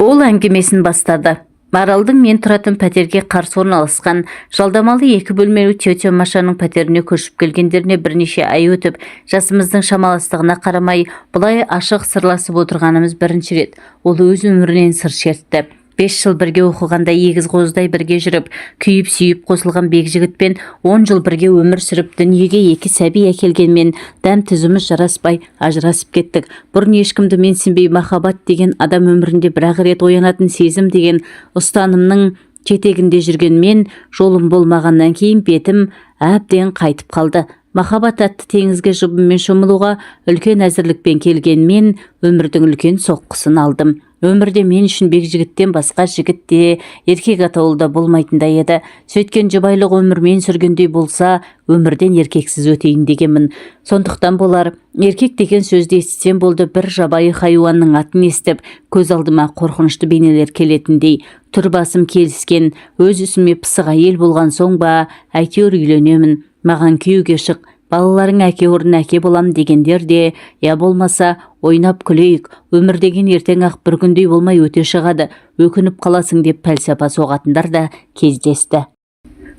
Ол әңгімесін бастады. Маралдың мен тұратын пәтерге қарсы орналасқан жалдамалы 2 бөлмелі тетя Машаның пәтеріне көшіп келгендеріне бірнеше ай өтіп, жасымыздың шамаластығына қарамай, бұлай ашық сырласып отырғанымыз бірінші рет. Ол өз өмірінен сыр шертті. 5 жыл бірге оқығанда егіз қоздай бірге жүріп, күйіп-сүйіп қосылған бекжігітпен 10 жыл бірге өмір сүріп, дүниеге 2 сәби әкелгенмен дәм түзіміз жараспай ажырасып кеттік. Бұрын ешкімді менсінбей махаббат деген адам өмірінде бір-ақ рет оянатын сезім деген ұстанымның жетегінде жүрген мен, жолым болмағаннан кейін бетім әбден қайтып қалды. Махаббат атты теңізге жұбыммен шомылуға үлкен әзірлікпен келген мен өмірдің үлкен соққысын алдым. Өмірде мен үшін бекжігіттен басқа жігіт те, еркек атаулы да болмайтындай еді. Сөйткен жұбайлық өмірмен сүргендей болса, өмірден еркексіз өтейін дегенмін. Сондықтан болар, еркек деген сөзді естісем болды, бір жабайы хайуанның атын естіп, көз алдыма қорқынышты бейнелер келетіндей. Түр басым келіскен, өз үсіме пысық әйел болған соң ба, әйтеуір үйленемін. Маған күйеуге шық, балаларың әке орнына әке болам дегендер де, я болмаса ойнап күлейік, өмір деген ертең ақ бір күндей болмай өте шығады, өкініп қаласың деп пәлсапа соғатындар да кездесті.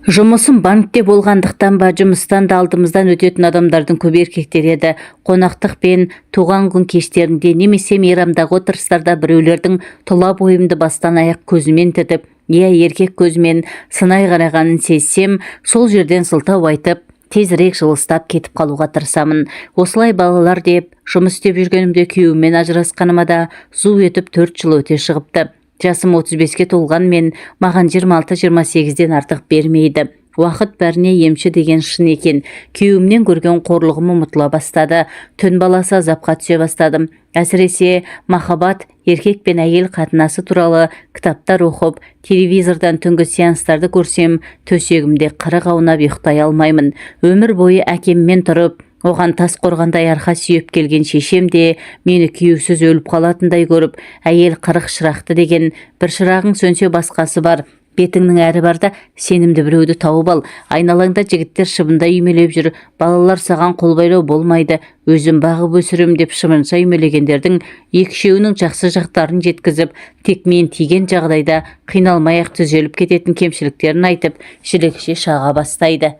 Жұмысым банкте болғандықтан ба, жұмыстан да алдымыздан өтетін адамдардың көп еркектер еді. Қонақтық пен туған күн кештерінде немесе мейрамдағы отырыстарда біреулердің тұла бойымды бастан аяқ көзімен тітіп, еркек көзімен сынай қарағанын сезсем, сол жерден сылтау айтып, тезірек жылыстап кетіп қалуға тырысамын. Осылай балалар деп, жұмыс істеп жүргенімде күйеуіммен ажырасқаныма да зу етіп 4 жыл өте шығыпты. Жасым 35-ке толғанмен, маған 26-28-ден артық бермейді. Уақыт бәріне емші деген шын екен. Күйеуімнен көрген қорлығым ұмытыла бастады. Түн баласы азапқа түсе бастадым. Әсіресе махаббат, еркек пен әйел қатынасы туралы кітаптар оқып, телевизордан түнгі сеанстарды көрсем, төсегімде қырық аунап ұйықтай алмаймын. Өмір бойы әкеммен тұрып, оған тас қорғандай арқа сүйеп келген шешем де мені күйеусіз өліп қалатындай көріп, әйел 40 шырақты деген, бір шырағың сөнсе басқасы бар. Бетіңнің әрі барда сенімді біреуді тауып ал. Айналаңда жігіттер шыбында үймелеп жүр. Балалар саған қол байлау болмайды. Өзім бағып өсірем деп шымырынша үймелегендердің екішеуінің жақсы жақтарын жеткізіп, тек мен тиген жағдайда қиналмай-ақ түзеліп кететін кемшіліктерін айтып, шілекше шаға бастайды.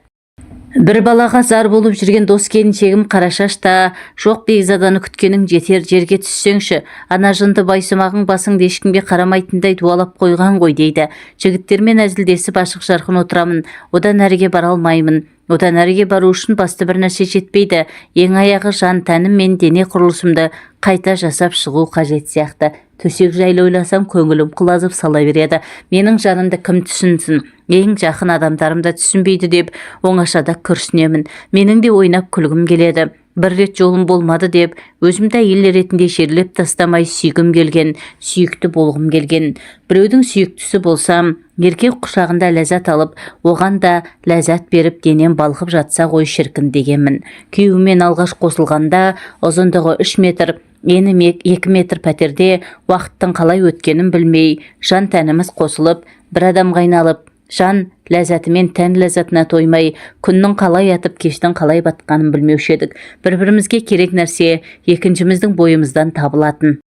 Бір балаға зар болып жүрген дос келіншегім Қарашашта, жоқ бекзаданы күткенің жетер, жерге түссеңші, ана жынды байсымағың басыңды ешкімге қарамайтындай дуалап қойған ғой дейді. Жігіттермен әзілдесіп ашық жарқын отырамын, одан әріге бара алмаймын. Одан әріге бару үшін басты бір нәрсе жетпейді. Ең аяғы жан тәнім мен дене құрылысымды қайта жасап шығу қажет сияқты. Төсек жайлы ойласам көңілім құлазып сала береді. Менің жанымды кім түсінсін? Ең жақын адамдарым да түсінбейді деп оңашада күрсінемін. Менің де ойнап күлгім келеді. Бір рет жолым болмады деп, өзімді әйел ретінде жерлеп тастамай сүйгім келген, сүйікті болғым келген. Біреудің сүйіктісі болсам, еркек құшағында ләззат алып, оған да ләззат беріп денем балқып жатса ғой шіркін дегенмін. Күйеуімен алғаш қосылғанда ұзындығы 3 метр, ені 2 метр пәтерде уақыттың қалай өткенін білмей, жан тәніміз қосылып, бір адамға айналып, жан ләззатымен тән ләззатына тоймай, күннің қалай атып, кештің қалай батқанын білмеуші едік. Бір-бірімізге керек нәрсе екіншіміздің бойымыздан табылатын.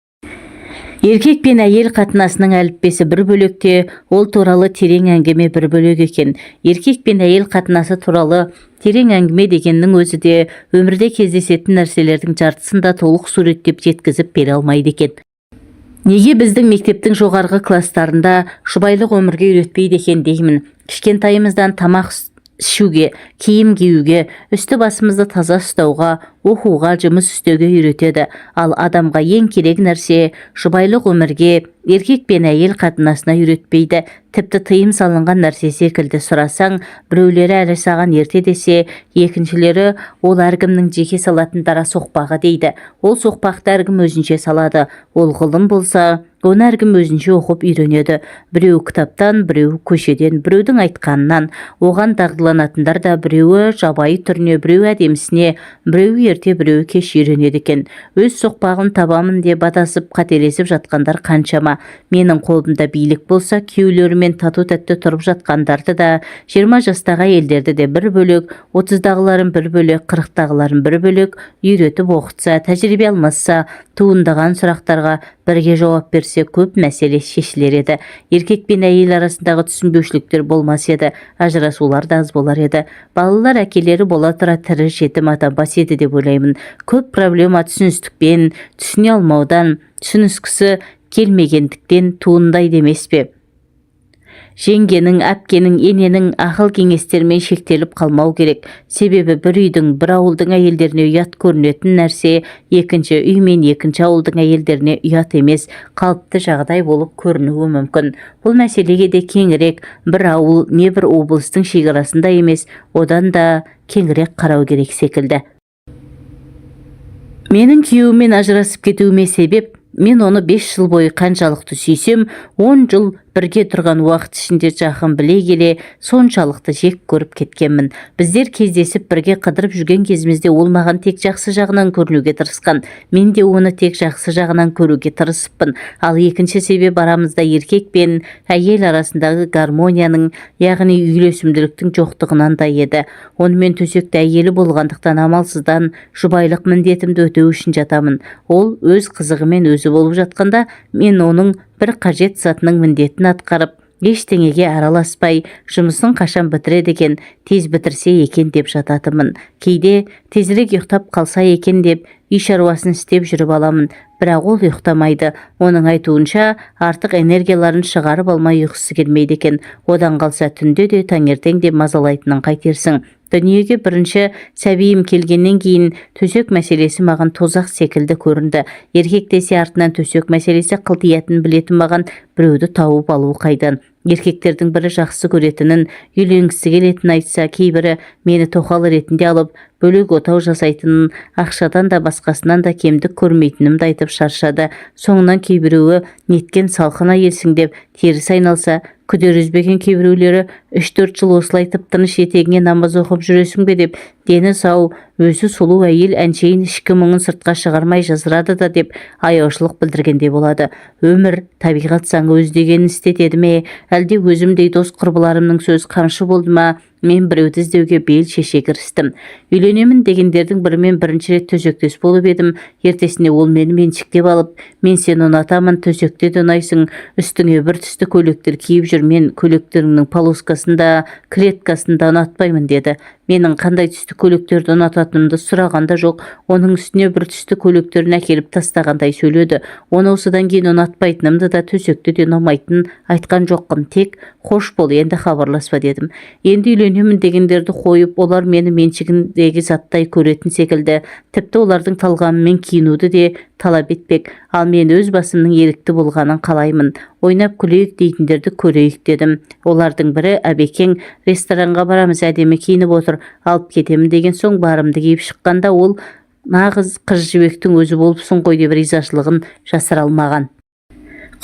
Еркек пен әйел қатынасының әліппесі бір бөлекте, ол туралы терең әңгіме бір бөлек екен. Еркек пен әйел қатынасы туралы терең әңгіме дегеннің өзі де өмірде кездесетін нәрселердің жартысын да толық суреттеп жеткізіп бере алмайды екен. Неге біздің мектептің жоғарғы кластарында жұбайлық өмірге үйретпейді екен деймін. Кішкентайымыздан тамақ ішуге, киім киюге, үсті басымызды таза ұстауға, оқуға, жұмыс істеуге үйретеді. Ал адамға ең керек нәрсе жұбайлық өмірге, еркек пен әйел қатынасына үйретпейді. Тіпті тыйым салынған нәрсе секілді сұрасаң, біреулері әлі саған ерте десе, екіншілері ол әркімнің жеке салатын дара соқпағы дейді. Ол соқпақты әркім өзінше салады. Ол ғылым болса, оны әркім өзінше оқып үйренеді. Біреу кітаптан, біреу көшеден, біреудің айтқанынан. Оған дағдыланатындар да біреуі жабайы түріне, біреу әдемісіне, біреу ерте, біреу кеш үйренеді екен. Өз соқпағын табамын деп адасып қателесіп жатқандар қаншама. Менің қолымда билік болса, күйеулерімен тату-тәтті тұрып жатқандарды да, 20 жастағы әйелдерді де бір бөлек, 30-дағыларын бір бөлек, 40-дағыларын бір бөлек үйретіп оқытса, тәжірибе алмасса, туындаған сұрақтарға бірге жауап берсе, көп мәселе шешілер еді. Еркек пен әйел арасындағы түсінбеушіліктер болмас еді, ажырасулар да аз болар еді. Балалар әкелері бола тұра тірі жетім атанбас еді деп ойлаймын. Көп проблема түсіністікпен, түсіне алмаудан, түсініскісі келмегендіктен туындайды емес пе? Жеңгенің, әпкенің, ененің ақыл кеңестермен шектеліп қалмау керек. Себебі бір үйдің, бір ауылдың әйелдеріне ұят көрінетін нәрсе екінші үй мен екінші ауылдың әйелдеріне ұят емес, қалыпты жағдай болып көрінуі мүмкін. Бұл мәселеге де кеңірек бір ауыл не бір облыстың шекарасында емес, одан да кеңірек қарау керек секілді. Менің күйеуіммен ажырасып кетуіме себеп, мен оны 5 жыл бойы қаншалықты сүйсем, 10 жыл бірге тұрған уақыт ішінде жақын біле келе, соншалықты жек көріп кеткенмін. Біздер кездесіп бірге қыдырып жүрген кезімізде ол маған тек жақсы жағынан көрінуге тырысқан. Мен де оны тек жақсы жағынан көруге тырысыппын. Ал екінші себеп арамызда еркек пен әйел арасындағы гармонияның, яғни үйлесімділіктің жоқтығынан да еді. Онымен төсекте әйелі болғандықтан амалсыздан жұбайлық міндетімді өтеу үшін жатамын. Ол өз қызығымен өзі болып жатқанда, мен оның бір қажет затының міндетін атқарып, ештеңеге араласпай, жұмысын қашан бітіреді екен, тез бітірсе екен деп жататымын. Кейде тезірек ұйықтап қалса екен деп, үй шаруасын істеп жүріп аламын. Бірақ ол ұйықтамайды. Оның айтуынша, артық энергияларын шығарып алмай ұйқысы келмейді екен. Одан қалса түнде де таңертең де мазалайтынын қайтерсің. Дүниеге бірінші сәбиім келгеннен кейін төсек мәселесі маған тозақ секілді көрінді. Еркек десе артынан төсек мәселесі қылтиятын білетін маған біреуді тауып алу қайдан. Еркектердің бірі жақсы көретінін, үйленгісі келетінін айтса, кейбірі мені тоқал ретінде алып, бөлек отау жасайтынын, ақшадан да басқасынан да кемдік көрмейтінімді айтып шаршады. Соңынан кейбіреуі неткен салқын әйелсің деп теріс айналса, күдер үзбеген кейбіреулері 3-4 жыл осылай тып-тыныш етегіңе намаз оқып жүресің бе деп, дені сау, өзі сұлу әйел әншейін ішкі мұңын сыртқа шығармай жазырады да деп аяушылық білдіргенде болады. Өмір, табиғат заңы өз дегенін істетеді ме, әлде өзімдей дос құрбыларымның сөз қамшы болды ма? Мен біреуді іздеуге бел шеше кірістім. Үйленемін дегендердің бірімен бірінші рет төсектес болып едім. Ертесіне ол мені меншіктеп алып, мен сені ұнатамын, төсекте де ұнайсың, үстіңе бір түсті көйлектер киіп жүр, мен көйлектеріңнің полоскасында, клеткасында ұнатпаймын деді. Менің қандай түсті көйлектерді ұнататынымды сұрағанда жоқ, оның үстіне бір түсті көйлектерін әкеліп тастағандай сөйледі. Оны осыдан кейін ұнатпайтынымды да төсекте де ұнамайтынын айтқан жоқпын, тек қош бол, енді хабарласпа дедім. Енді үйленемін дегендерді қойып, олар мені меншігіндегі заттай көретін секілді, тіпті олардың талғамымен киінуді де талап етпек. Ал мен өз басымның ерікті болғанын қалаймын. Ойнап күлейік дейтіндерді көрейік дедім. Олардың бірі әбекең, ресторанға барамыз, әдемі киініп отыр, алып кетемін деген соң барымды киіп шыққанда ол нағыз қыз жібектің өзі болыпсың ғой деп ризашылығын жасыра алмаған.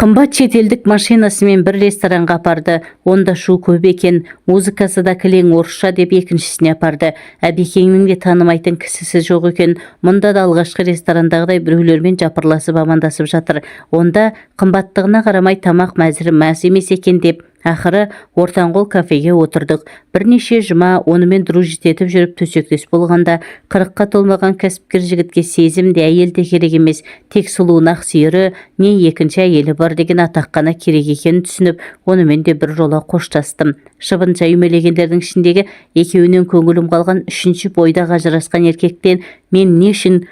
Қымбат шетелдік машинасымен бір ресторанға апарды. Онда шу көп екен, музыкасы да кілең орысша деп екіншісіне апарды. Әбекеңнің де танымайтын кісісі жоқ екен. Мұнда да алғашқы ресторандағыдай біреулермен жапырласып амандасып жатыр. Онда қымбаттығына қарамай тамақ мәзір мәз емес екен деп, ақыры ортанқол кафеге отырдық. Бірнеше жұма онымен дружит етіп жүріп төсектес болғанда, 40-қа толмаған кәсіпкер жігітке сезім де әйел де керек емес, тек сұлуын ақ сүйері не екінші әйелі бар деген атақ қана керек екенін түсініп, онымен де бір жола қоштастым. Шыбынша үймелегендердің ішіндегі екеуінен көңілім қалған үшінші бойда ажырасқан еркектен мен не үшін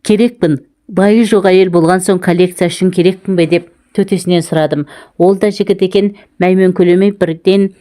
керекпін? Байы жоқ әйел болған соң коллекция үшін керекпін бе деп төтесінен сұрадым. Ол да жігіт екен, мәймен көлемей бірден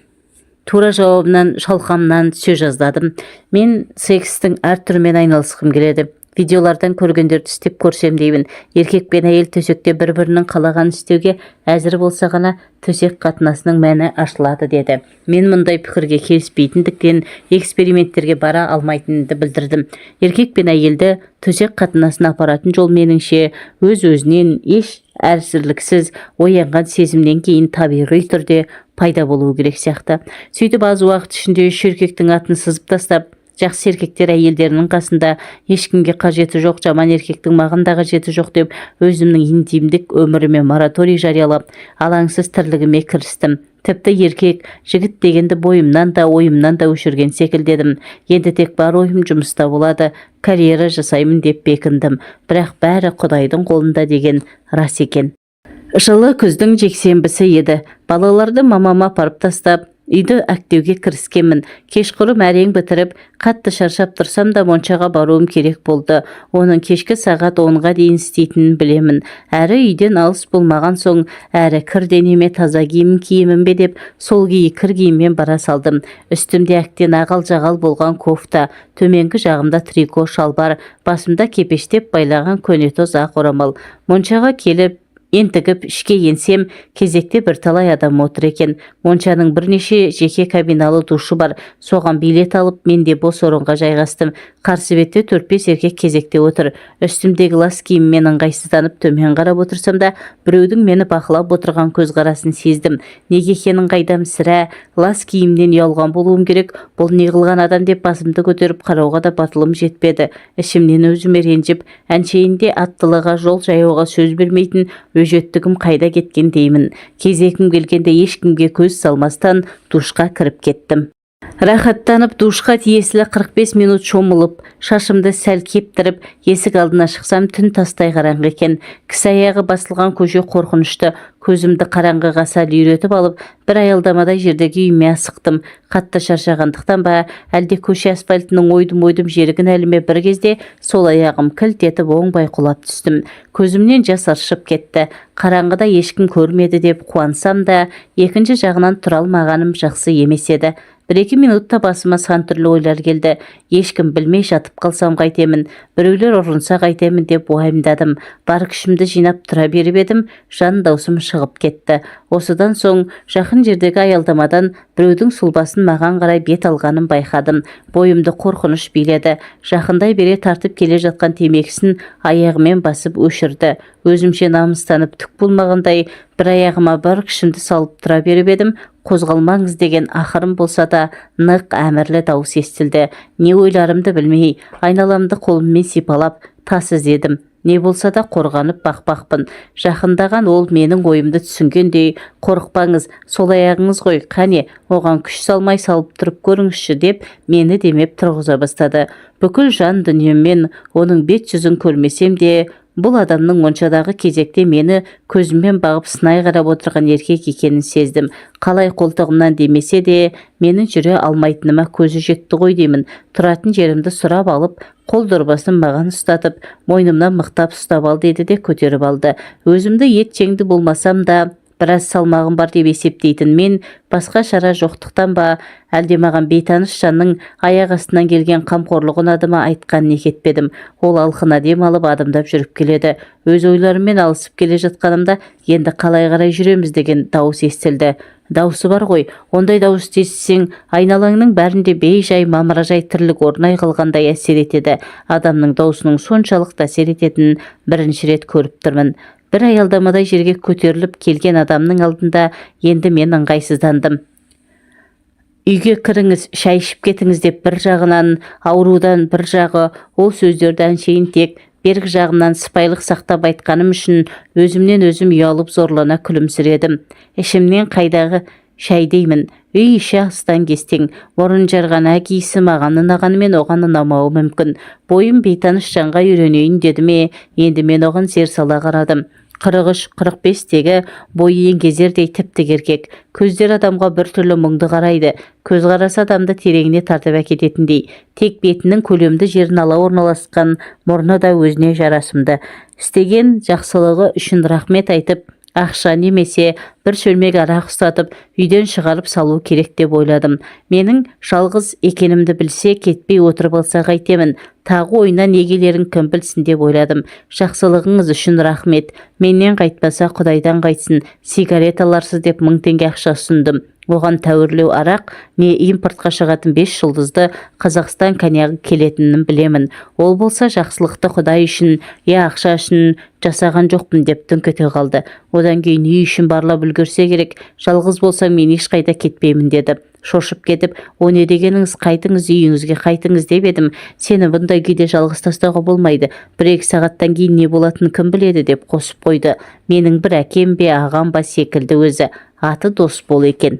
тура жауабынан шалқамнан сөз жаздадым. Мен секстің әр түрімен айналысқым келеді. Видеолардан көргендерді істеп көрсем деймін. Еркек пен әйел төсекте бір-бірінің қалаған істеуге әзір болса ғана төсек қатынасының мәні ашылады деді. Мен мұндай пікірге келіспейтіндіктен эксперименттерге бара алмайтынымды білдірдім. Еркек пен әйелді төсек қатынасын апаратын жол меніңше өз-өзінен еш әрсірліксіз оянған сезімнен кейін табиғи түрде пайда болуы керек сияқты. Сөйтіп аз уақыт ішінде үш еркектің атын сызып тастап, Жақсы еркектер әйелдерінің қасында ешкімге қажеті жоқ, жаман еркектің маған да қажеті жоқ деп өзімнің интимдік өміріме мораторий жариялап, алаңсыз тірлігіме кірістім. Тіпті еркек, жігіт дегенді бойымнан да ойымнан да өшірген секілдедім. Енді тек бар ойым жұмыста болады, карьера жасаймын деп бекіндім. Бірақ бәрі Құдайдың қолында деген рас екен. Жылы күздің жексенбісі еді. Балаларды мамама апарып тастап, үйді әктеуге кіріскенмін. Кешқұрым әрең бітіріп, қатты шаршап тұрсам да моншаға баруым керек болды. Оның кешкі сағат 10-ға дейін істейтінін білемін. Әрі үйден алыс болмаған соң, әрі кір денеме таза киімін киемін бе деп, сол кір киіммен бара салдым. Үстімде әктен ағал-жағал болған кофта, төменгі жағымда трико шалбар, басымда кепештеп байлаған көнетоз ақ орамал. Моншаға келіп, ентігіп ішке енсем, кезекте бірталай адам отыр екен. Моншаның бірнеше жеке кабиналы душы бар. Соған билет алып, мен де бос орынға жайғастым. Қарсы бетте 4-5 еркек кезекте отыр. Үстімдегі лас киіммен ыңғайсызданып төмен қарап отырсам да, біреудің мені бақылап отырған көзқарасын сездім. Неге екенін қайдам, сірә лас киімнен ұялған болуым керек. Бұл не қылған адам деп басымды көтеріп қарауға да батылым жетпеді. Ішімнен өзіме ренжіп, әншейінде аттылыға, жол жаяуға сөз бермейтін өжеттігім қайда кеткен деймін. Кезегім келгенде ешкімге көз салмастан душқа кіріп кеттім. Рахаттанып душқа тиесілі 45 минут шомылып, шашымды сәл кептіріп, есік алдына шықсам, түн тастай қараңғы екен. Кісі аяғы басылған көше қорқынышты. Көзімді қараңғыға сәл үйретіп алып, бір аялдамадай жердегі үйіме асықтым. Қатты шаршағандықтан ба, әлде көше асфальтының ойдым-ойдым жерігін әліме бір кезде сол аяғым кілт етіп оңбай құлап түстім. Көзімнен жас аршып кетті. Қараңғыда ешкім көрмеді деп қуансам да, екінші жағынан тұра алмағаным жақсы емес еді. 1-2 минутта басыма сан түрлі ойлар келді. Ешкім білмей жатып қалсам қайтемін, біреулер ұрынса қайтемін деп уайымдадым. Бар күшімді жинап тұра беріп едім, жан даусым шығып кетті. Осыдан соң жақын жердегі аялдамадан біреудің сұлбасын маған қарай бет алғанын байқадым. Бойымды қорқыныш биледі. Жақындай бере тартып келе жатқан темекісін аяғымен басып өшірді. Өзімше намыстанып түк болмағандай бір аяғыма бар күшімді салып тұра беріп едім. Қозғалмаңыз деген ақырын болса да нық әмірлі дауыс естілді. Не ойларымды білмей, айналамды қолыммен сипалап тас іздедім. Не болса да қорғанып бақпақпын. Жақындаған ол менің ойымды түсінгендей, қорықпаңыз, сол аяғыңыз ғой, қане, оған күш салмай салып тұрып көріңізші деп мені демеп тұрғыза бастады. Бүкіл жан дүниеммен оның бет жүзін көрмесем де, бұл адамның моншадағы кезекте мені көзіммен бағып сынай қарап отырған еркек екенін сездім. Қалай қолтығымнан демесе де, менің жүре алмайтыныма көзі жетті ғой деймін. Тұратын жерімді сұрап алып, қол дорбасын маған ұстатып, мойнымнан мықтап ұстап ал деді де көтеріп алды. Өзімді ет жеңді болмасам да, біраз салмағым бар деп есептейтін мен, басқа шара жоқтықтан ба, әлде маған бейтаныс жанның аяқ астынан келген қамқорлық ұнады ма айтқанын кетпедім. Ол алқына дем алып адымдап жүріп келеді. Өз ойларыммен алысып келе жатқанымда, енді қалай қарай жүреміз деген дауыс естілді. Дауысы бар ғой, ондай дауыс естісең, айналаңның бәрінде бей-жай мамыражай тірлік орнай қалғандай әсер етеді. Адамның даусының соншалықты әсер ететінін бірінші рет көріп тұрмын. Бір аялдамадай жерге көтеріліп келген адамның алдында енді мен ыңғайсыздандым. Үйге кіріңіз, шай ішіп кетіңіз деп бір жағынан, аурудан бір жағы, ол сөздерді әншейін тек бергі жағымнан сыпайылық сақтап айтқаным үшін өзімнен өзім ұялып зорлана күлімсіредім. Ішімнен қайдағы шай деймін. Үй іші астан кестең, мұрын жарған әкесі маған ұнағанымен оған ұнамауы мүмкін. Бойым бейтаныс жанға үйренейін деді ме, енді мен оған зер сала қарадым. 43-45-тегі бойы еңгезердей тіпті еркек. Көздер адамға бір түрлі мұңды қарайды. Көз қарасы адамды тереңіне тартып әкететіндей. Тек бетінің көлемді жерін ала орналасқан, мұрны да өзіне жарасымды. Істеген жақсылығы үшін рахмет айтып, ақша немесе бір шөлмек арақ ұстатып, үйден шығарып салу керек деп ойладым. Менің жалғыз екенімді білсе, кетпей отырып алса қайтемін. Тағы ойына негелерін кім білсін деп ойладым. Жақсылығыңыз үшін рахмет. Менен қайтпаса Құдайдан қайтсын. Сигарет аларсыз деп 1000 теңге ақша ұсындым. Оған тәуірлеу арақ, не импортқа шығатын 5 жұлдызды Қазақстан коньягі келетінін білемін. Ол болса жақсылықты Құдай үшін, ақша үшін жасаған жоқпын деп түңкете қалды. Одан кейін үй үшін барлап үлгерсе керек. Жалғыз болсам мен ешқайда кетпеймін деді. Шошып кетіп, "О не дегеніңіз, қайтыңыз, үйіңізге қайтыңыз" деп едім. "Сені бұндай күйде жалғыз тастауға болмайды. 1-2 сағаттан кейін не болатынын кім біледі" деп қосып қойды. Менің бір әкем бе, ағам ба секілді өзі. Аты Досбол екен.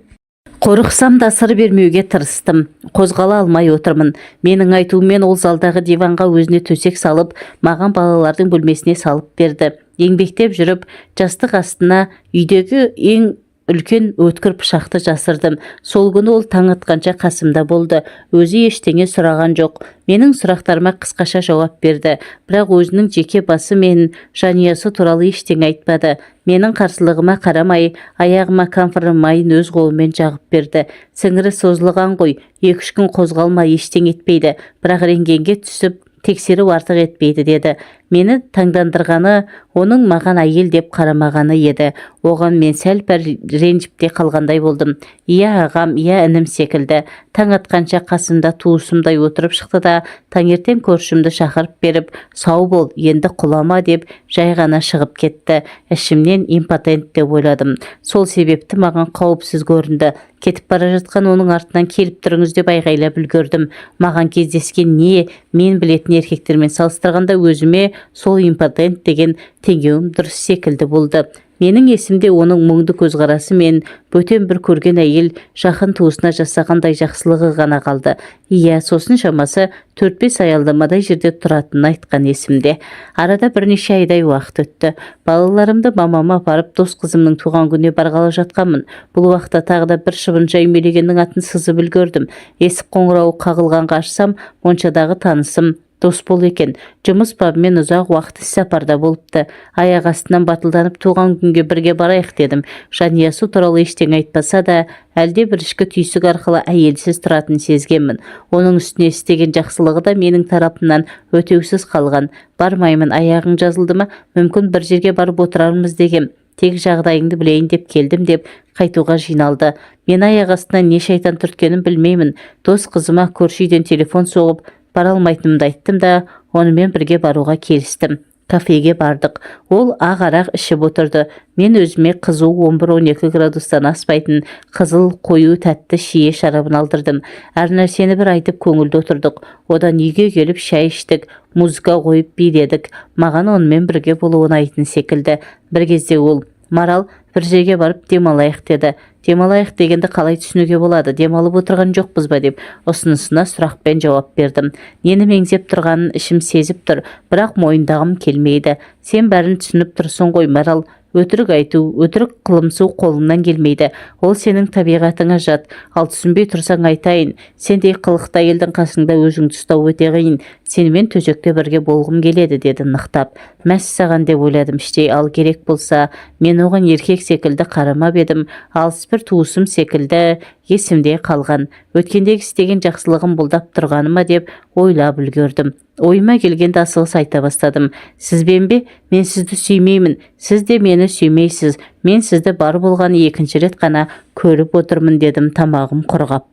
Қорықсам да сыр бермеуге тырыстым. Қозғала алмай отырмын. Менің айтуыммен ол залдағы диванға өзіне төсек салып, маған балалардың бөлмесіне салып берді. Еңбектеп жүріп, жастық астына үйдегі ең үлкен өткір пышақты жасырдым. Сол күні ол таң атқанша қасымда болды. Өзі ештеңе сұраған жоқ. Менің сұрақтарыма қысқаша жауап берді. Бірақ өзінің жеке басы мен жанұясы туралы ештеңе айтпады. Менің қарсылығыма қарамай, аяғыма камфор майын өз қолымен жағып берді. "Сіңірі созылған ғой, 2-3 күн қозғалма, ештеңе етпейді. Бірақ рентгенге түсіп, тексеру артық етпейді" деді. Мені таңдандырғаны оның маған әйел деп қарамағаны еді. Оған мен сәл-пәл ренжіп те қалғандай болдым. Иә ағам, иә інім секілді. Таң атқанша қасымда туысымдай отырып шықты да, таңертең көршімді шақырып беріп, "Сау бол, енді құлама" деп жай ғана шығып кетті. Ішімнен импотент деп ойладым. Сол себепті маған қауіпсіз көрінді. Кетіп бара жатқан оның артынан "Келіп тұрыңыз" деп айғайлап үлгердім. Маған кездескен не, мен білетін еркектермен салыстырғанда өзіме сол импотент деген теңеуім дұрыс секілді болды. Менің есімде оның мұңды көзқарасы мен бөтен бір көрген әйел жақын туысына жасағандай жақсылығы ғана қалды. Иә, сосын шамасы 4-5 аялдамадай жерде тұратынын айтқан есімде. Арада бірнеше айдай уақыт өтті. Балаларымды мамама апарып дос қызымның туған күніне барғалы жатқанмын. Бұл уақытта тағы да бір шыбынша үймелегеннің атын сызып үлгердім. Есік қоңырауы қағылғанға ашсам, моншадағы танысым Досбол екен. Жұмыс бабымен ұзақ уақыт іссапарда болыпты. Аяқ астынан батылданып туған күнге бірге барайық дедім. Жанұясы туралы ештеңе айтпаса да, әлде бір ішкі түйсік арқылы әйелсіз тұратынын сезгенмін. Оның үстіне істеген жақсылығы да менің тарапымнан өтеусіз қалған. "Бармаймын, аяғың жазылды ма? Мүмкін бір жерге барып отырармыз" дегем. "Тек жағдайыңды білейін деп келдім" деп қайтуға жиналды. Мен аяқ астынан не шайтан түрткенін білмеймін. Дос қызыма көрші үйден телефон соғып, бара алмайтынымды айттым да, онымен бірге баруға келістім. Кафеге бардық. Ол ақ арақ ішіп отырды. Мен өзіме қызу 11-12 градустан аспайтын қызыл қою тәтті шие шарабын алдырдым. Әр нәрсені бір айтып көңілді отырдық. Одан үйге келіп шай іштік, музыка қойып биледік. Маған онымен бірге болу ұнайтын секілді. Bir кезде ол: "Марал, бір жерге барып демалайық" деді. "Демалайық дегенді қалай түсінуге болады? Демалып отырған жоқпыз ба?" деп ұсынысына сұрақпен жауап бердім. Нені меңзеп тұрғанын ішім сезіп тұр, бірақ мойындағым келмейді. "Сен бәрін түсініп тұрсың ғой, Марал. Өтірік айту, өтірік қылымсу қолыңнан келмейді. Ол сенің табиғатыңа жат. Ал түсінбей тұрсаң айтайын. Сендей қылықты әйелдің қасыңда өзіңді ұстау өте қиын. Сенімен төсекте бірге болғым келеді" деді нықтап. Мәссаған деп ойладым іштей. Ал керек болса, мен оған еркек секілді қарамап едім. Алыс бір туысым секілді есімде қалған. Өткендегі істеген жақсылығым бұлдап тұрғаны ма деп ойлап үлгердім. Ойыма келгенде асығыс айта бастадым. "Сізбен бе? Мен сізді сүймеймін. Сіз де мені сүймейсіз. Мен сізді бар болғаны 2-ші рет қана көріп отырмын" дедім тамағым құрғап.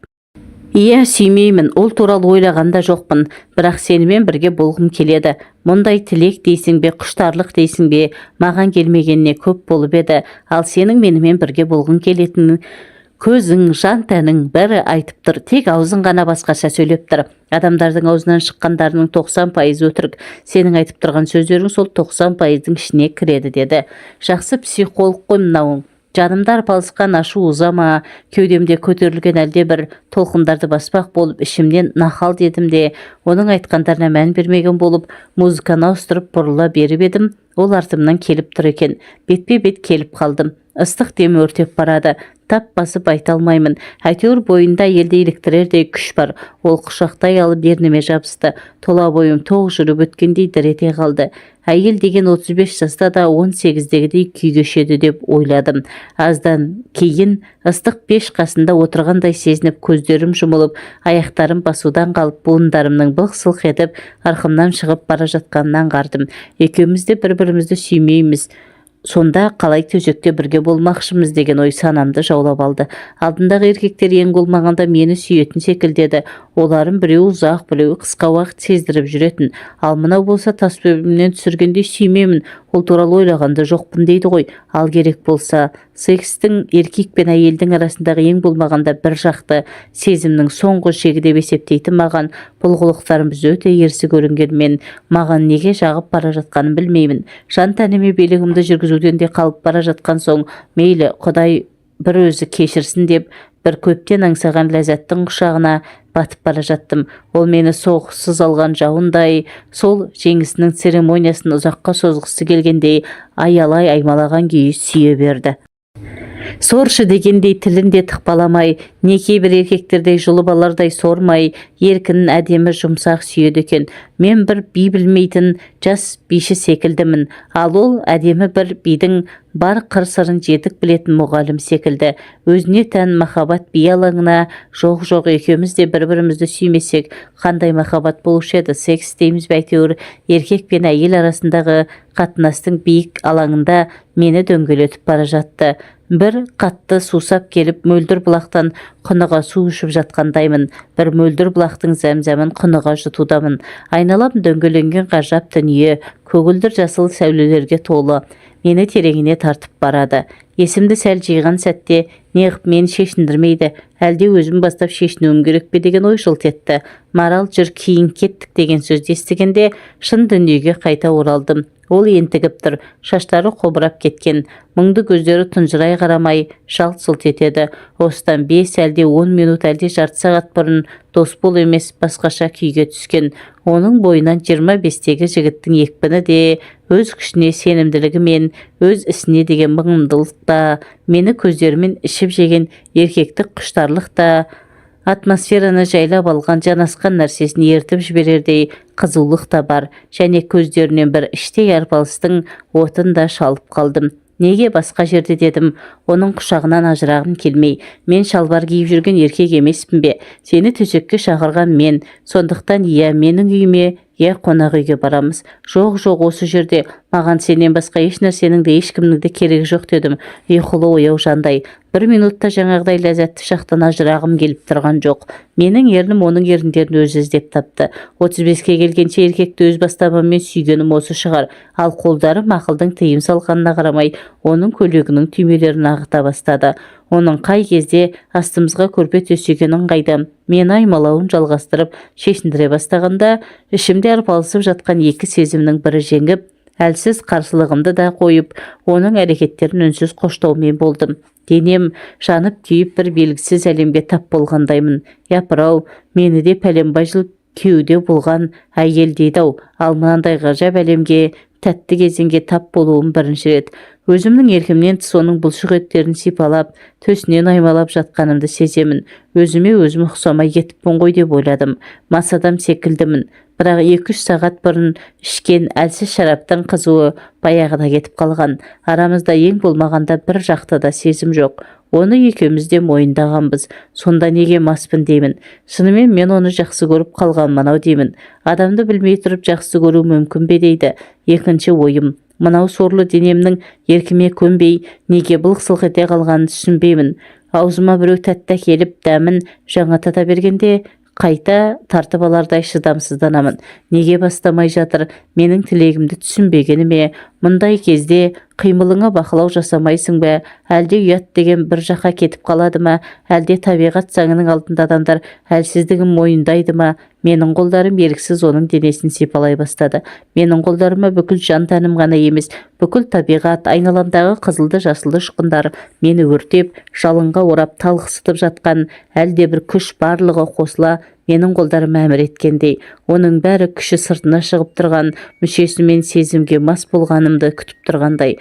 "Иә, сүймеймін. Ол туралы ойлаған да жоқпын. Бірақ сенімен бірге болғым келеді. Мұндай тілек дейсің бе, құштарлық дейсің бе, маған келмегеніне көп болып еді. Ал сенің менімен бірге болғың келетінін көзің, жан тәнің бәрі айтып тұр. Тек аузың ғана басқаша сөйлеп тұр. Адамдардың аузынан шыққандарының 90% өтірік. Сенің айтып тұрған сөздерің сол 90%-дің ішіне кіреді" деді. "Жақсы психолог қой мынауың. Жанымда арпалысқан ашу узама, кеудемде көтерілген әлде бір толқындарды баспақ болып ішімнен нахал дедім де, оның айтқандарына мән бермеген болып, музыканы ауыстырып бұрыла беріп едім. Ол артымнан келіп тұр екен. Бетпе-бет келіп қалдым. Ыстық демі өртеп барады. Тап басып айта алмаймын. Әйтеуір бойында елді еліктірердей күш бар. Ол құшақтай алып ерніме жабысты. Тола бойым тоқ жүріп өткендей дір ете қалды. Әйел деген 35 жаста да 18-дегідей күй кешеді деп ойладым. Аздан кейін ыстық пеш қасында отырғандай сезініп көздерім жұмылып, аяқтарым басудан қалып, буындарымның былқ-сылқ етіп, арқымнан шығып бара жатқанынан аңғардым. Екеуміз де бір-бірімізді сүймейміз. Сонда қалай төсекте бірге болмақшымыз деген ой санамды жаулап алды. Алдындағы еркектер ең болмағанда мені сүйетін секілдеді. Оларын біреу ұзақ, біреу қысқа уақыт сездіріп жүретін. Ал мынау болса тас төбемнен түсіргендей сүймеймін. бұл туралы ойлағанда жоқпын дейді ғой. Ал керек болса, секстің еркек пен әйелдің арасындағы ең болмағанда бір жақты сезімнің соңғы шегі деп есептейтін маған бұл қылықтарымыз өте ерсі көрінгенмен, маған неге жағып бара жатқанын білмеймін. Жан тәніме билігімді жүргізуден де қалып бара жатқан соң, мейлі Құдай бір өзі кешірсін деп, бір көптен аңсаған ләззаттың құшағына батып бара жаттым. Ол мені соғыссыз алған жауындай, сол жеңісінің церемониясын ұзаққа созғысы келгендей аялай аймалаған күйі сүйе берді. Соршы дегендей тілінде тықпаламай, не кейбір еркектердей жұлып алардай сормай, еркін әдемі жұмсақ сүйеді екен. Мен бір би білмейтін жас биші секілдімін, ал ол әдемі бір бидің бар қыр-сырын жетік білетін мұғалім секілді. Өзіне тән махаббат би алаңына жоқ екеуміз де бір-бірімізді сүймесек, қандай махаббат болушы еді. Секс дейміз бе әйтеуір, еркек пен әйел арасындағы қатынастың биік алаңында мені дөңгелетіп бара жатты. Бір қатты сусап келіп мөлдір бұлақтан құныға су ішіп жатқандаймын. Бір мөлдір бұлақтың зәм-зәмін құныға жұтудамын. Айналам дөңгеленген ғажап дүние, көгілдір жасыл сәулелерге толы. Мені тереңіне тартып барады. Есімді сәл жиған сәтте неғып мені шешіндірмейді, әлде өзім бастап шешінуім керек пе деген ой жылт етті. Марал, жүр кейін кеттік деген сөзді естігенде шын дүниеге қайта оралдым. Ол ентігіп тұр, шаштары қобырап кеткен, мұңды көздері тұнжырай қарамай жалт-жұлт етеді. Осыдан 5 әлде 10 минут әлде жарты сағат бұрын дос бол емес басқаша күйге түскен. Оның бойынан 25-тегі жігіттің екпіні де, өз күшіне сенімділігі мен өз ісіне деген мығымдылық та, мені көздерімен ішіп жеген еркектік құштарлық та, атмосфераны жайлап алған жанасқан нәрсесін ертіп жіберердей қызулық та бар, және көздерінен бір іштей арпалыстың отын да шалып қалдым. Неге басқа жерде дедім, оның құшағынан ажырағым келмей. Мен шалбар киіп жүрген еркек емеспін бе? Сені төсекке шақырған мен. Сондықтан иә менің үйіме, иә қонақ үйге барамыз. Жоқ, осы жерде маған сенен басқа еш нәрсенің де ешкімнің де керегі жоқ дедім. Ұйқылы ояу жандай. 1 минутта жаңағыдай ләззатты шақтан ажырағым келіп тұрған жоқ. Менің ернім оның еріндерін өзі іздеп тапты. 35-ке келгенше еркекті өз бастамаммен сүйгенім осы шығар. Ал қолдарым ақылдың тыйым салғанына қарамай, оның көйлегінің түймелерін ағыта бастады. Оның қай кезде астымызға көрпе төсегенін қайдам. Мен аймалауын жалғастырып шешіндіре бастағанда, ішімде арпалысып жатқан екі сезімнің бірі жеңіп, әлсіз қарсылығымды да қойып, оның әрекеттерін үнсіз қоштаумен болдым. Денем жанып күйіп бір белгісіз әлемге тап болғандаймын. Япырау, мені де пәленбай жыл күйеуде болған әйел дейді-ау. Ал мынандай ғажап әлемге, тәтті кезеңге тап болуым бірінші рет. Өзімнің еркімнен тыс оның бұлшық еттерін сипалап, төсінен аймалап жатқанымды сеземін. Өзіме өзім ұқсамай кетіппін ғой деп ойладым. Мас адам секілдімін. Бірақ 2-3 сағат бұрын ішкен әлсіз шараптың қызуы баяғыда кетіп қалған. Арамызда ең болмағанда бір жақта да сезім жоқ. Оны екеуміз де мойындағанбыз. Сонда неге маспын деймін. Шынымен мен оны жақсы көріп қалғанмын ау деймін. Адамды білмей тұрып жақсы көру мүмкін бе дейді. Екінші ойым. Мынау сорлы денемнің еркіме көнбей, неге былқ-сылқ ете қалғанын түсінбеймін. Аузыма біреу тәтті келіп дәмін жаңатата бергенде қайта тартып алардай шыдамсызданамын. Неге бастамай жатыр, менің тілегімді түсінбегені ме? Мұндай кезде қимылыңа бақылау жасамайсың ба? Әлде ұят деген бір жаққа кетіп қалады ма? Әлде табиғат заңының алдында адамдар әлсіздігін мойындайды ма? Менің қолдарым еріксіз оның денесін сипалай бастады. Менің қолдарыма бүкіл жан тәнім ғана емес, бүкіл табиғат, айналамдағы қызылды жасылды ұшқындар мені өртеп, жалынға орап талықсытып жатқан әлде бір күш барлығы қосыла менің қолдарым әмір еткендей. Оның бәрі күші сыртына шығып тұрған, мүшесімен сезімге мас болғанымды күтіп тұрғандай.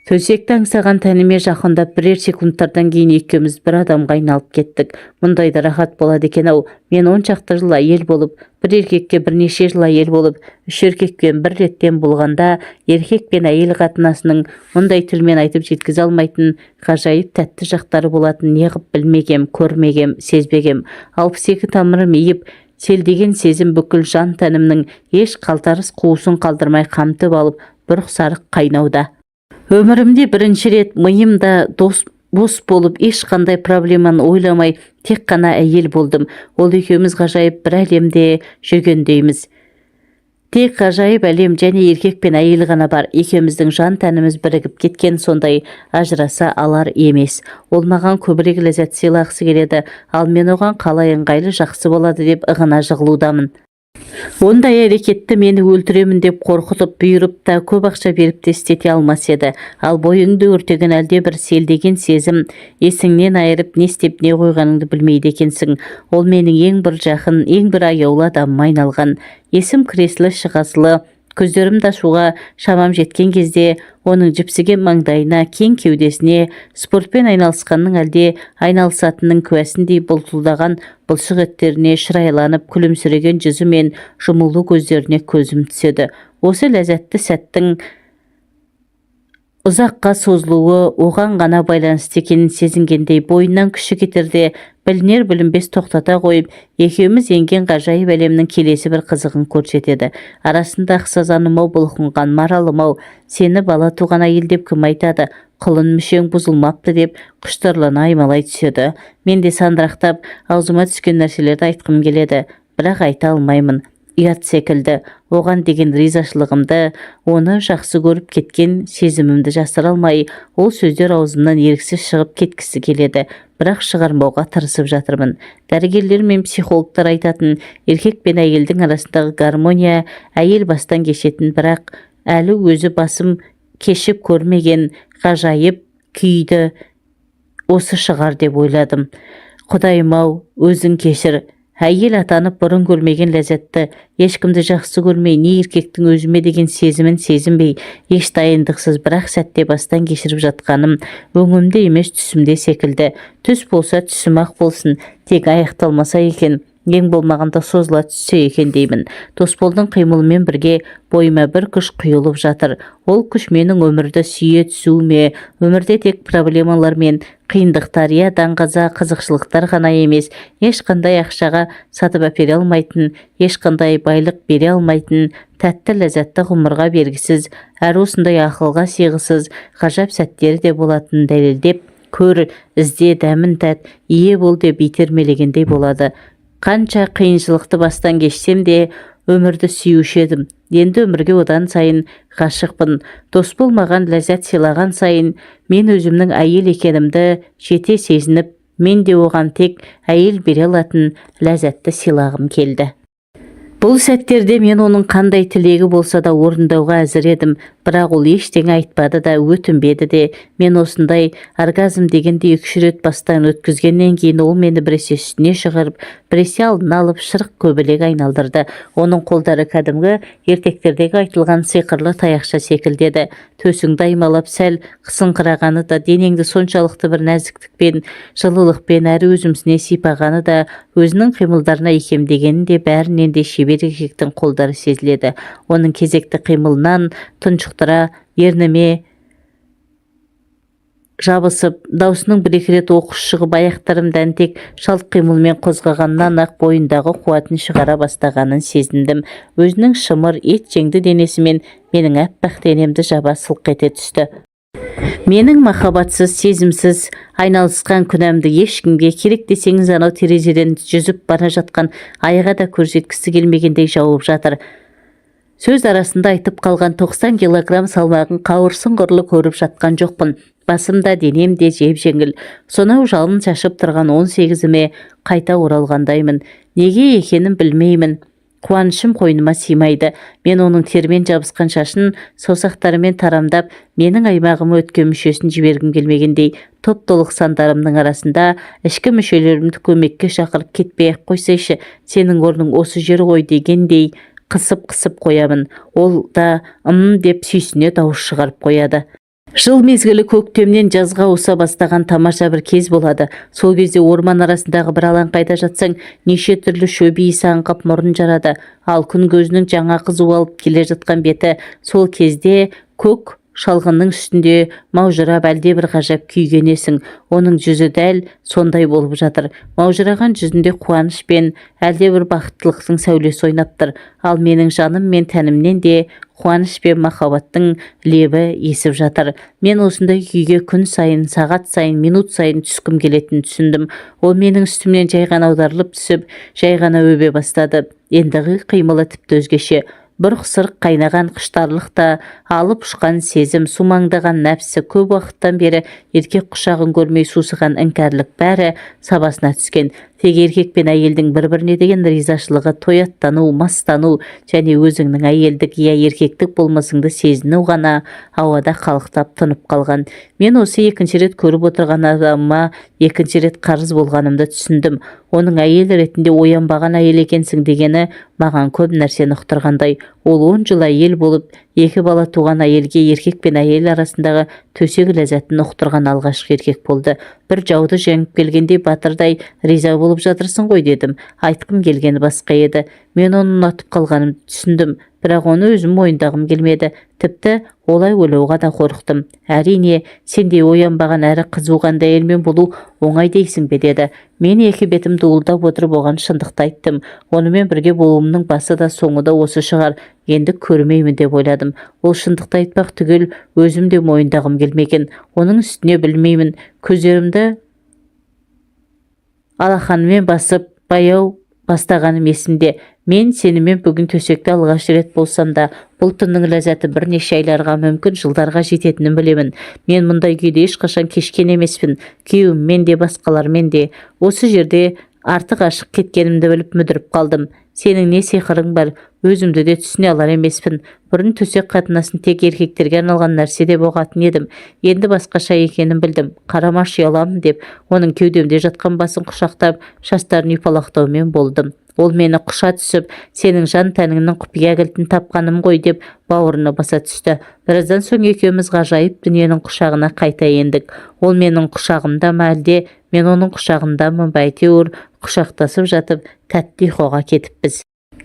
Төсекті аңсаған тәніме жақындап бірер секундтардан кейін екеуміз бір адамға айналып кеттік. Мұндайда рахат болады екен-ау. Мен 10 шақты жыл әйел болып, бір еркекке бірнеше жыл әйел болып, 3 еркекпен бір реттен болғанда, еркек пен әйел қатынасының мұндай тілмен айтып жеткізе алмайтын ғажайып тәтті жақтары болатын неғып білмегем, көрмегем, сезбегем. 62 тамырым иіп, селдеген сезім бүкіл жан тәнімнің еш қалтарыс қуысын қалдырмай қамтып алып, бұрқ-сарық қайнауда. Өмірімде бірінші рет миымда бос болып, ешқандай проблеманы ойламай, тек қана әйел болдым. Ол екеуміз ғажайып бір әлемде жүргендейміз. Тек ғажайып әлем және еркек пен әйел ғана бар. Екеуміздің жан тәніміз бірігіп кеткен, сондай ажыраса алар емес. Ол маған көбірек ләззат сыйлағысы келеді, ал мен оған қалай ыңғайлы жақсы болады деп ығына жығылудамын. Ондай әрекетті мені өлтіремін деп қорқытып, бұйырып та көп ақша беріп те істете алмас еді. Ал бойыңды өртеген әлде бір селдеген сезім есіңнен айырып не істеп не қойғаныңды білмейді екенсің. Ол менің ең бір жақын, ең бір аяулы адамыма айналған. Есім кіресілі шығасылы, көздерімді ашуға шамам жеткен кезде оның жіпсіген маңдайына, кең кеудесіне, спортпен айналысқанның әлде айналысатынның куәсіндей бұлтылдаған бұлшық еттеріне, шырайланып күлімсіреген жүзі мен жұмулы көздеріне көзім түседі. Осы ләззатты сәттің ұзаққа созылуы оған ғана байланысты екенін сезінгендей бойынан күші кетерде білінер білінбес тоқтата қойып, екеуміз енген ғажайып әлемнің келесі бір қызығын көрсетеді. Арасында ақсазанымау бұлқынған маралымау, сені бала туған әйел деп кім айтады, құлын мүшең бұзылмапты деп құштарлана аймалай түседі. Мен де сандырақтап, аузыма түскен нәрселерді айтқым келеді, бірақ айта алмаймын. Ұят секілді, оған деген ризашылығымды, оны жақсы көріп кеткен сезімімді жасыра алмай, ол сөздер аузымнан еріксіз шығып кеткісі келеді, бірақ шығармауға тырысып жатырмын. Дәрігерлер мен психологтар айтатын, еркек пен әйелдің арасындағы гармония әйел бастан кешетін, бірақ әлі өзі басым кешіп көрмеген ғажайып күйді осы шығар деп ойладым. Құдайым-ау, өзің кешір. Әйел атанып бұрын көрмеген ләззатты, ешкімді жақсы көрмей, не еркектің өзіме деген сезімін сезінбей, еш дайындықсыз бірақ сәтте бастан кешіріп жатқаным өңімде емес түсімде секілді. Түс болса түсім-ақ болсын, тек аяқталмаса екен, ең болмағанда созыла түссе екен деймін. Тосболдың қимылымен бірге бойыма бір күш құйылып жатыр. Ол күш менің өмірді сүйе түсуіме, өмірде тек проблемалар мен қиындықтар, я даңғаза қызықшылықтар ғана емес, ешқандай ақшаға сатып әпере алмайтын, ешқандай байлық бере алмайтын, тәтті ләззатты ғұмырға бергісіз, әрі осындай ақылға сыйғысыз ғажап сәттері де болатынын дәлелдеп, көр, ізде, дәмін тәт, ие бол деп итермелегендей болады. Қанша қиыншылықты бастан кешсем де өмірді сүюші едім. Енді өмірге одан сайын ғашықпын. Дос болмаған ләззат сыйлаған сайын мен өзімнің әйел екенімді жете сезініп, мен де оған тек әйел бере алатын ләззатты сыйлағым келді. Бұл сәттерде мен оның қандай тілегі болса да орындауға әзір едім, бірақ ол ештеңе айтпады да, өтінбеді де. Мен осындай оргазм дегенде 2 рет бастан өткізгеннен кейін ол мені біресе үстіне шығарып, біресе алдына алып шырқ көбелек айналдырды. Оның қолдары кәдімгі ертектердегі айтылған сиқырлы таяқша секілдеді. Төсіңді аймалап сәл қысыңқырағаны да, денеңді соншалықты бір нәзіктікпен, жылылықпен әрі өзімсіне сипағаны да, өзінің қимылдарына икемдегені де бәрінен де шебер еркектің қолдары сезіледі. Оның кезекті қимылынан тұншықтыра ерніме жабысып, даусының бір-екі рет оқыс шығып, аяқтарымдан тек шалт қимылмен қозғағаннан ақ бойындағы қуатын шығара бастағанын сезіндім. Өзінің шымыр, ет жеңді денесімен менің әппақ денемді жаба сылқ ете түсті. Менің махаббатсыз, сезімсіз айналысқан күнәмді ешкімге, керек десеңіз анау терезеден жүзіп бара жатқан айға да көрсеткісі келмегендей жауып жатыр. Сөз арасында айтып қалған 90 килограмм салмағын қауырсын құрлы көріп жатқан жоқпын. Басымда, денем де жеп-жеңіл. Сонау жалын шашып тұрған 18-іме қайта оралғандаймын. Неге екенін білмеймін. Қуанышым қойныма сыймайды. Мен оның термен жабысқан шашын саусақтарымен тарамдап, менің аймағыма өткен мүшесін жібергім келмегендей, топ-толық сандарымның арасында ішкі мүшелерімді көмекке шақырып кетпей-ақ қойсайшы, сенің орның осы жер ғой дегендей қысып қоямын. Ол да деп сүйсіне дауыс шығарып қояды. Жыл мезгілі көктемнен жазға ауыса бастаған тамаша бір кез болады. Сол кезде орман арасындағы бір алаңқайда жатсаң, неше түрлі шөп иісі аңқып мұрын жарады. Ал күн көзінің жаңа қызу алып келе жатқан беті сол кезде көк шалғынның үстінде маужырап әлде бір ғажап күйгенесің. Оның жүзі дәл сондай болып жатыр. Маужыраған жүзінде қуаныш пен әлде бір бақыттылықтың сәулесі ойнап тұр. Ал менің жаным мен тәнімнен де қуаныш пен махаббаттың лебі есіп жатыр. Мен осындай күйге күн сайын, сағат сайын, минут сайын түскім келетінін түсіндім. Ол менің үстімнен жай ғана аударылып түсіп, жай ғана өбе бастады. Ендігі қимылы тіпті өзгеше. бұрқ-сырқ қайнаған құштарлықта, алып ұшқан сезім, сумаңдаған нәпсі, көп уақыттан бері еркек құшағын көрмей сусыған іңкәрлік бәрі сабасына түскен. Тек еркек пен әйелдің бір-біріне деген ризашылығы, тояттану, мастану және өзіңнің әйелдік я еркектік болмысыңды сезіну ғана ауада қалықтап тынып қалған. Мен осы екінші рет көріп отырған адамыма екінші рет қарыз болғанымды түсіндім. Оның әйел ретінде оянбаған әйел екенсің дегені маған көп нәрсені ұқтырғандай. Ол 10 жыл әйел болып, 2 бала туған әйелге еркек пен әйел арасындағы төсек ләззатын ұқтырған алғашқы еркек болды. Бір жауды жеңіп келгендей батырдай риза болып жатырсың ғой дедім. Айтқым келгені басқа еді. Мен оны ұнатып қалғанымды түсіндім, бірақ оны өзім мойындағым келмеді. Тіпті олай ойлауға да қорықтым. Әрине, сендей оянбаған әрі қызуған әйелмен болу оңай дейсің бе деді. Мен екі бетім дуылдап отырып оған шындықты айттым. Онымен бірге болуымның басы да соңы да осы шығар. Енді көрмеймін деп ойладым. Ол шындықты айтпақ түгел өзім де мойындағым келмеген. Оның үстіне білмеймін. Көздерімді алақанымен басып, баяу бастағаным есімде. Мен сенімен бүгін төсекте алғаш рет болсам да, бұл түннің ләззаты бірнеше айларға, мүмкін жылдарға жететінін білемін. Мен мұндай күйде ешқашан кешкен емеспін. Күйеуіммен де басқалармен де. Осы жерде артық ашық кеткенімді біліп мүдіріп қалдым. Сенің не сиқырың бар, өзімді де түсіне алар емеспін. Бұрын төсек қатынасын тек еркектерге арналған нәрсе деп ұғатын едім. Енді басқаша екенін білдім. Қарамашы ұяламын деп, оның кеудемде жатқан басын құшақтап, шаштарын ұйпалақтаумен болдым. Ол мені құша түсіп, сенің жан тәніңнің құпия кілтін тапқаным ғой деп бауырына баса түсті. Біраздан соң екеуміз ғажайып дүниенің құшағына қайта ендік. Ол менің құшағымда ма әлде, мен оның құшағындамын ба, әйтеуір құшақтасып жатып, тәтті ұйқыға кетіппіз.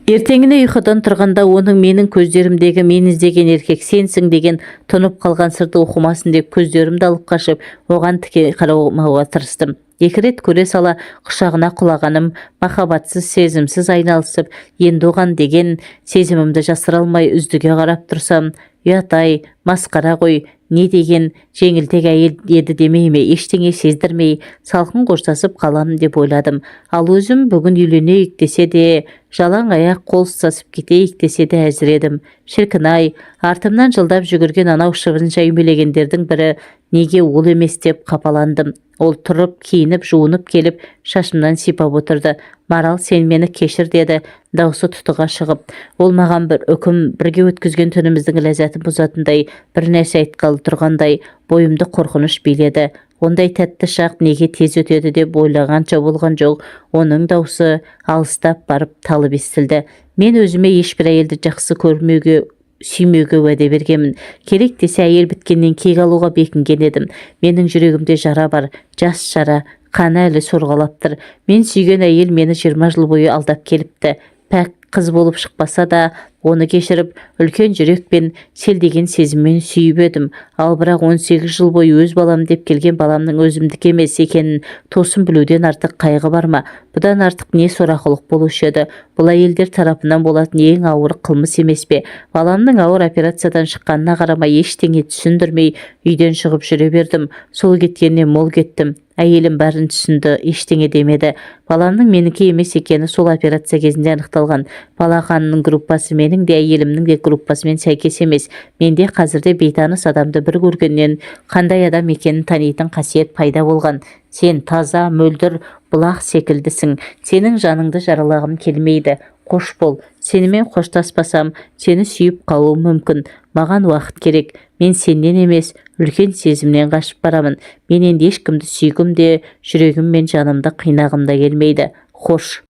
Ертеңіне ұйқыдан тұрғанда оның менің көздерімдегі мен іздеген еркек сенсің деген тұнып қалған сырды оқымасын деп көздерімді алып қашып, оған тіке қарамауға тырыстым. 2 рет көре сала құшағына құлағаным, махаббатсыз, сезімсіз айналысып, енді оған деген сезімімді жасыра алмай үздіге қарап тұрсам, ұятай, масқара ғой, не деген жеңілтек әйел еді демей ме, ештеңе сездірмей, салқын қоштасып қаламын деп ойладым. Ал өзім бүгін үйленейік десе де, жалаң аяқ қол ұстасып кетейік десе де әзір едім. Шіркін-ай, артымнан жылдап жүгірген анау шыбынша үймелегендердің бірі неге ол емес деп қапаландым. Ол тұрып, киініп, жуынып келіп, шашымнан сипап отырды. Марал, сен мені кешір деді, даусы тұтыға шығып. Ол маған бір үкім, бірге өткізген түніміздің ләззатын бұзатындай, бір нәрсе айтқалы тұрғандай, бойымды қорқыныш биледі. Ондай тәтті шақ неге тез өтеді деп ойлағанша болған жоқ. Оның даусы алыстап барып талып естілді. Мен өзіме ешбір әйелді жақсы көрмеуге, сүймеуге уәде бергенмін. Керек десе әйел біткеннен кек алуға бекінген едім. Менің жүрегімде жара бар, жас жара, қаны әлі сорғалап тұр. Мен сүйген әйел мені 20 жыл бойы алдап келіпті. Пәк қыз болып шықпаса да, оны кешіріп, үлкен жүрекпен, селдеген сезіммен сүйіп едім. Ал бірақ 18 жыл бойы өз балам деп келген баламның өзімдік емес екенін тосын білуден артық қайғы бар ма? Бұдан артық не сорақылық болушы еді? Бұл әйелдер тарапынан болатын ең ауыр қылмыс емес пе? Баламның ауыр операциядан шыққанына қарамай ештеңе түсіндірмей үйден шығып жүре бердім. Сол кеткеннен мол кеттім. Әйелім бәрін түсінді, ештеңе демеді. Баламның менікі емес екені сол операция кезінде анықталған. Бала қанының группасы менің де әйелімнің де группасымен сәйкес емес. Менде қазірде бейтаныс адамды бір көргеннен қандай адам екенін танитын қасиет пайда болған. Сен таза, мөлдір, бұлақ секілдісің. Сенің жаныңды жаралағым келмейді. Қош бол. Сенімен қоштаспасам, сені сүйіп қалуым мүмкін. Маған уақыт керек. Мен сенен емес, үлкен сезімнен қашып барамын. Мен енді ешкімді сүйгім де, жүрегім мен жанымды қинағым да келмейді. Қош.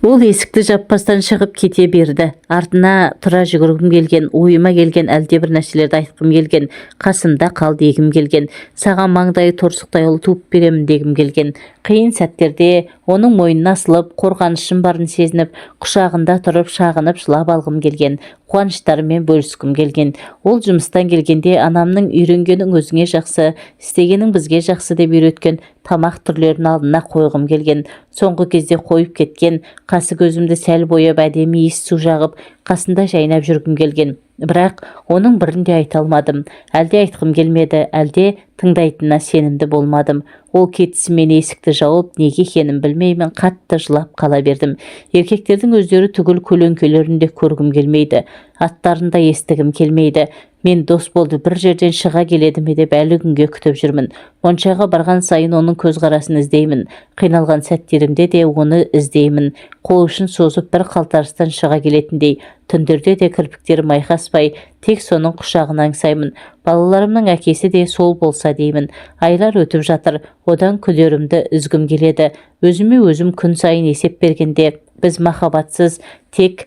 Ол есікті жаппастан шығып кете берді. Артына тұра жүгіргім келген, ойыма келген әлде бір нәрселерді айтқым келген, қасымда қал дегім келген, саған маңдайы торсықтай ұл туып беремін дегім келген. Қиын сәттерде оның мойнына асылып, қорғанышым барын сезініп, құшағында тұрып, шағынып, жылап алғым келген, қуаныштарымен бөліскім келген. Ол жұмыстан келгенде анамның үйренгенің өзіңе жақсы, істегенің бізге жақсы деп үйреткен тамақ түрлерін алдына қойғым келген. Соңғы кезде қойып кеткен, қасы көзімді сәл бояп әдемі иіс су жағып, қасында жайнап жүргім келген. бірақ оның бірін де айта алмадым. Әлде айтқым келмеді, әлде тыңдайтынына сенімді болмадым. Ол кетісімен есікті жауып, неге екенін білмеймін, қатты жылап қала бердім. Еркектердің өздері түгіл көлеңкелерін де көргім келмейді, аттарын да естігім келмейді. Мен дос болды бір жерден шыға келеді ме деп әлі күнге күтіп жүрмін. Моншаға барған сайын оның көзқарасын іздеймін. Қиналған сәттерімде де оны іздеймін. Қол ұшын созып бір қалтарыстан шыға келетіндей, түндерде де кірпіктерім айқаспай, тек соның құшағын аңсаймын. Балаларымның әкесі де сол болса деймін. Айлар өтіп жатыр, одан күдерімді үзгім келеді. Өзіме өзім күн сайын есеп бергенде, біз махаббатсыз тек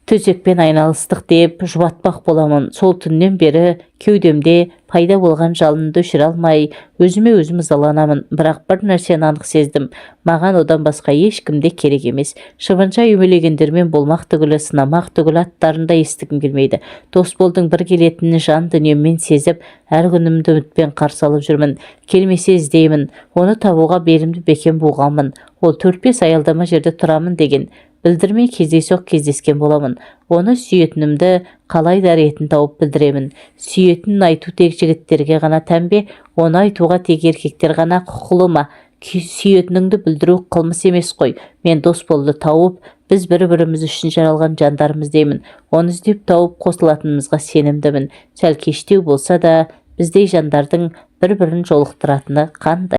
төсекпен айналыстық деп жұбатпақ боламын. Сол түннен бері кеудемде пайда болған жалынды өшіре алмай, өзіме өзім ызаланамын. Бірақ бір нәрсені анық сездім. Маған одан басқа ешкімде керек емес. Шыбынша үймелегендермен болмақ түгілі, сынамақ түгілі аттарын да естігім келмейді. Дос болдың бір келетінін жан дүниеммен сезіп, әр күнімді үмітпен қарсы алып жүрмін. Келмесе іздеймін. Оны табуға белімді бекем буғанмын. Ол 4-5 аялдама жерде тұрамын деген білдірмей кездейсоқ кездескен боламын. Оны сүйетінімді қалай да ретін тауып білдіремін. Сүйетінін айту тек жігіттерге ғана тән бе? Оны айтуға тек еркектер ғана құқылы ма? Сүйетініңді білдіру қылмыс емес қой. Мен дос болды тауып, біз бір-біріміз үшін жаралған жандармыз деймін. Оны іздеп тауып қосылатынымызға сенімдімін. Сәл кештеу болса да, біздей жандардың бір-бірін жолықтыратыны қандай?